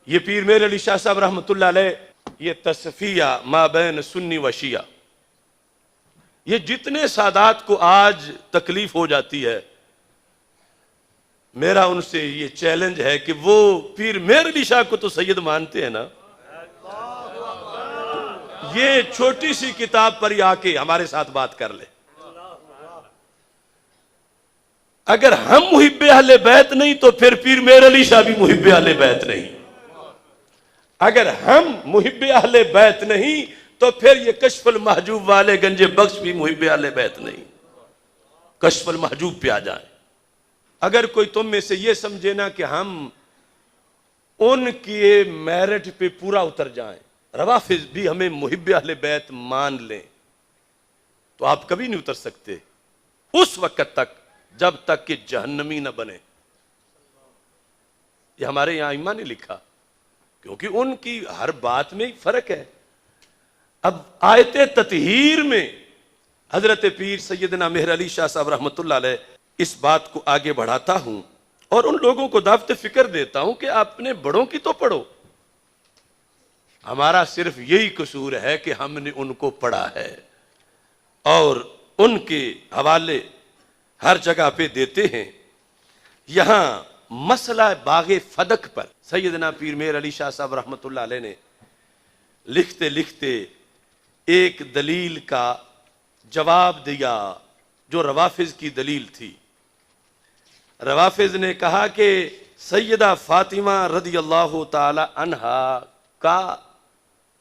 یہ پیر میر علی شاہ صاحب رحمۃ اللہ علیہ، یہ تصفیہ ما بین سنی و شیعہ، یہ جتنے سادات کو آج تکلیف ہو جاتی ہے، میرا ان سے یہ چیلنج ہے کہ وہ پیر میر علی شاہ کو تو سید مانتے ہیں نا، یہ چھوٹی سی کتاب پر ہی آ کے ہمارے ساتھ بات کر لے۔ اگر ہم محب اہل بیت نہیں تو پھر پیر میر علی شاہ بھی محب اہل بیت نہیں۔ اگر ہم محب اہل بیت نہیں تو پھر یہ کشف المحجوب والے گنج بخش بھی محب اہل بیت نہیں۔ کشف المحجوب پہ آ جائیں۔ اگر کوئی تم میں سے یہ سمجھے نا کہ ہم ان کے میرٹ پہ پورا اتر جائیں، روافض بھی ہمیں محب اہل بیت مان لیں، تو آپ کبھی نہیں اتر سکتے اس وقت تک جب تک کہ جہنمی نہ بنے۔ یہ ہمارے یہاں ائمہ نے لکھا، کیونکہ ان کی ہر بات میں فرق ہے۔ اب آیت تطہیر میں حضرت پیر سیدنا مہر علی شاہ صاحب رحمۃ اللہ علیہ اس بات کو آگے بڑھاتا ہوں اور ان لوگوں کو دعوت فکر دیتا ہوں کہ اپنے بڑوں کی تو پڑھو۔ ہمارا صرف یہی قصور ہے کہ ہم نے ان کو پڑھا ہے اور ان کے حوالے ہر جگہ پہ دیتے ہیں۔ یہاں مسئلہ باغ فدق پر سیدنا پیر میر علی شاہ صاحب رحمۃ اللہ علیہ نے لکھتے لکھتے ایک دلیل کا جواب دیا جو روافض کی دلیل تھی۔ روافض نے کہا کہ سیدہ فاطمہ رضی اللہ تعالی عنہا کا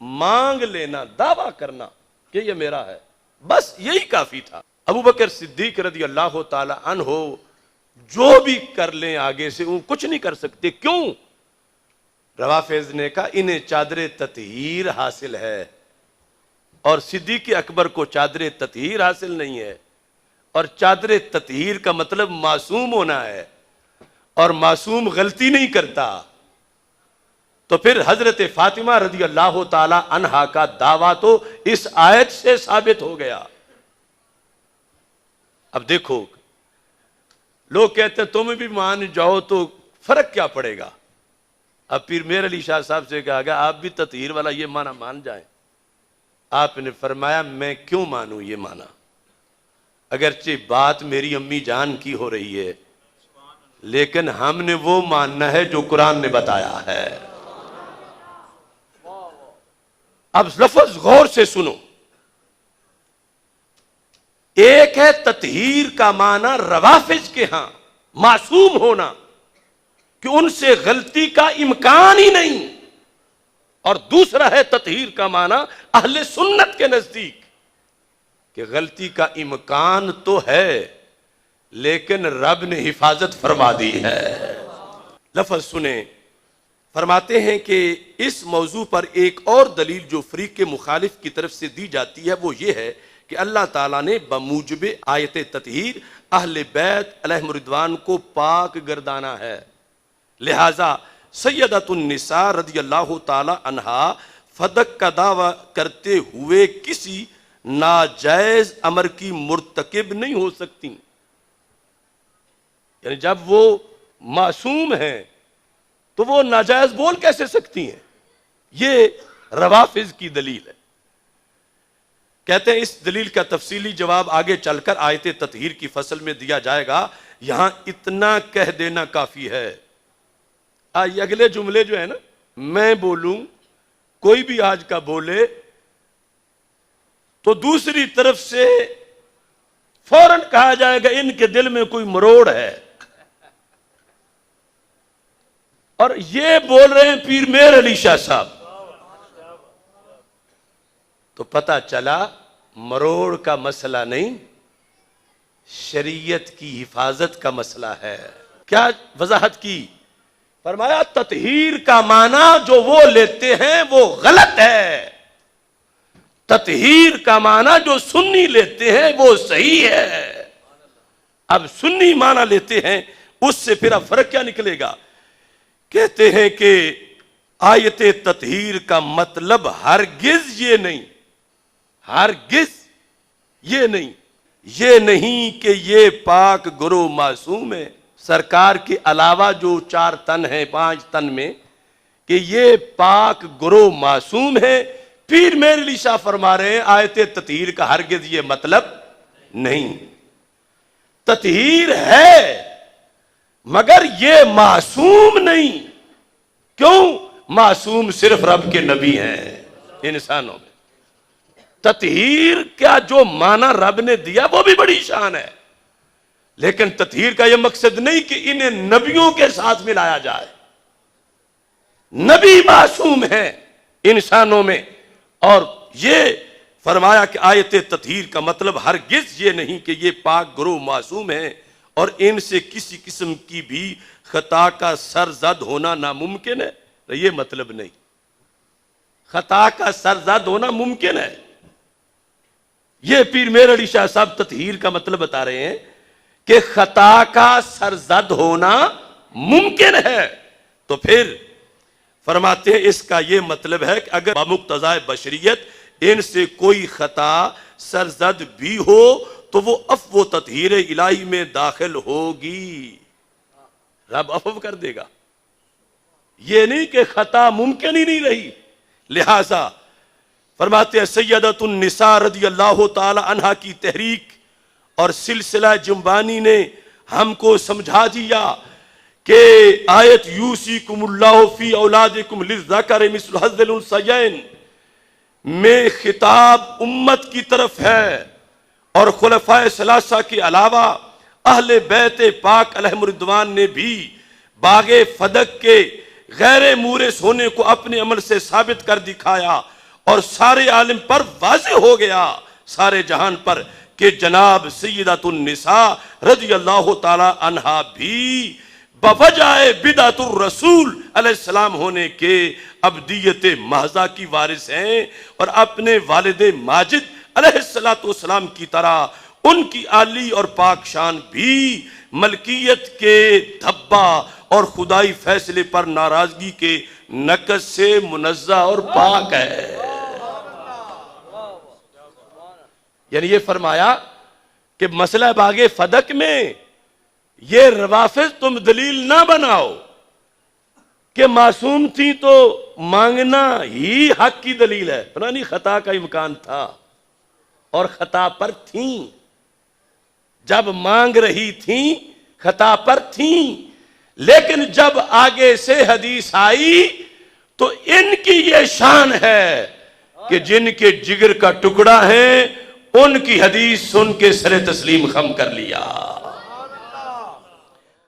مانگ لینا، دعویٰ کرنا کہ یہ میرا ہے، بس یہی کافی تھا۔ ابو بکر صدیق رضی اللہ تعالی عنہ جو بھی کر لیں آگے سے وہ کچھ نہیں کر سکتے۔ کیوں؟ روافض نے کہا انہیں چادر تطہیر حاصل ہے اور صدیق اکبر کو چادر تطہیر حاصل نہیں ہے، اور چادر تطہیر کا مطلب معصوم ہونا ہے، اور معصوم غلطی نہیں کرتا۔ تو پھر حضرت فاطمہ رضی اللہ تعالی عنہا کا دعویٰ تو اس آیت سے ثابت ہو گیا۔ اب دیکھو، لوگ کہتے ہیں تم بھی مان جاؤ تو فرق کیا پڑے گا؟ اب پیر میر علی شاہ صاحب سے کہا گیا آپ بھی تطہیر والا یہ معنی مان جائیں۔ آپ نے فرمایا میں کیوں مانوں یہ معنی، اگرچہ بات میری امی جان کی ہو رہی ہے، لیکن ہم نے وہ ماننا ہے جو قرآن نے بتایا ہے۔ اب لفظ غور سے سنو، ایک ہے تطہیر کا معنی روافض کے ہاں معصوم ہونا کہ ان سے غلطی کا امکان ہی نہیں، اور دوسرا ہے تطہیر کا معنی اہل سنت کے نزدیک کہ غلطی کا امکان تو ہے لیکن رب نے حفاظت فرما دی ہے۔ لفظ سنیں، فرماتے ہیں کہ اس موضوع پر ایک اور دلیل جو فریق مخالف کی طرف سے دی جاتی ہے وہ یہ ہے کہ اللہ تعالیٰ نے بموجب آیت تطہیر اہل بیت علیہم رضوان کو پاک گردانا ہے، لہذا سیدۃ النساء رضی اللہ تعالی عنہا فدق کا دعویٰ کرتے ہوئے کسی ناجائز امر کی مرتکب نہیں ہو سکتی۔ یعنی جب وہ معصوم ہیں تو وہ ناجائز بول کیسے سکتی ہیں؟ یہ روافض کی دلیل ہے۔ کہتے ہیں اس دلیل کا تفصیلی جواب آگے چل کر آیت تطہیر کی فصل میں دیا جائے گا، یہاں اتنا کہہ دینا کافی ہے۔ یہ اگلے جملے جو ہے نا، میں بولوں کوئی بھی آج کا بولے تو دوسری طرف سے فوراً کہا جائے گا ان کے دل میں کوئی مروڑ ہے، اور یہ بول رہے ہیں پیر میر علی شاہ صاحب، تو پتہ چلا مروڑ کا مسئلہ نہیں، شریعت کی حفاظت کا مسئلہ ہے۔ کیا وضاحت کی؟ فرمایا تطہیر کا معنی جو وہ لیتے ہیں وہ غلط ہے، تطہیر کا معنی جو سنی لیتے ہیں وہ صحیح ہے۔ اب سنی معنی لیتے ہیں، اس سے پھر اب فرق کیا نکلے گا؟ کہتے ہیں کہ آیت تطہیر کا مطلب ہرگز یہ نہیں، ہرگز یہ نہیں، یہ نہیں کہ یہ پاک گرو معصوم ہے، سرکار کے علاوہ جو 4 تن ہیں 5 تن میں کہ یہ پاک گروہ معصوم ہے. پیر میر علی شاہ فرما رہے ہیں آیت تطہیر کا ہرگز یہ مطلب نہیں. تطہیر ہے مگر یہ معصوم نہیں. کیوں؟ معصوم صرف رب کے نبی ہیں انسانوں میں. تطہیر کا جو معنی رب نے دیا وہ بھی بڑی شان ہے، لیکن تطہیر کا یہ مقصد نہیں کہ انہیں نبیوں کے ساتھ ملایا جائے. نبی معصوم ہیں انسانوں میں. اور یہ فرمایا کہ آیت تطہیر کا مطلب ہرگز یہ نہیں کہ یہ پاک گروہ معصوم ہیں اور ان سے کسی قسم کی بھی خطا کا سرزد ہونا ناممکن ہے. یہ مطلب نہیں. خطا کا سرزد ہونا ممکن ہے. یہ پیر میر علی شاہ صاحب تطہیر کا مطلب بتا رہے ہیں کہ خطا کا سرزد ہونا ممکن ہے. تو پھر فرماتے ہیں اس کا یہ مطلب ہے کہ اگر بمقتضائے بشریت ان سے کوئی خطا سرزد بھی ہو تو وہ عفو و تطہیر الہی میں داخل ہوگی. رب عفو کر دے گا. یہ نہیں کہ خطا ممکن ہی نہیں رہی. لہذا فرماتے ہیں سیدۃ النساء رضی اللہ تعالی عنہا کی تحریک اور سلسلہ جنبانی نے ہم کو سمجھا دیا کہ آیت یوصیکم اللہ فی اولادکم للذکر مثل حظ الانثیین میں خطاب امت کی طرف ہے اور خلفائے ثلاثہ کے علاوہ اہل بیت پاک علیہم الرضوان نے بھی باغ فدق کے غیر مورث ہونے کو اپنے عمل سے ثابت کر دکھایا اور سارے عالم پر واضح ہو گیا، سارے جہان پر، کہ جناب سیدۃ النساء رضی اللہ تعالی عنہا بھی بوجہ بدعت الرسول علیہ السلام ہونے کے ابدیت محضہ کی وارث ہیں اور اپنے والد ماجد علیہ السلام کی طرح ان کی عالی اور پاک شان بھی ملکیت کے دھبا اور خدائی فیصلے پر ناراضگی کے نقص سے منزہ اور پاک ہے. یعنی یہ فرمایا کہ مسئلہ باغ فدق میں یہ روافض تم دلیل نہ بناؤ کہ معصوم تھی تو مانگنا ہی حق کی دلیل ہے. پرانی خطا کا امکان تھا اور خطا پر تھیں، جب مانگ رہی تھیں خطا پر تھیں، لیکن جب آگے سے حدیث آئی تو ان کی یہ شان ہے کہ جن کے جگر کا ٹکڑا ہے ان کی حدیث سن کے سر تسلیم خم کر لیا.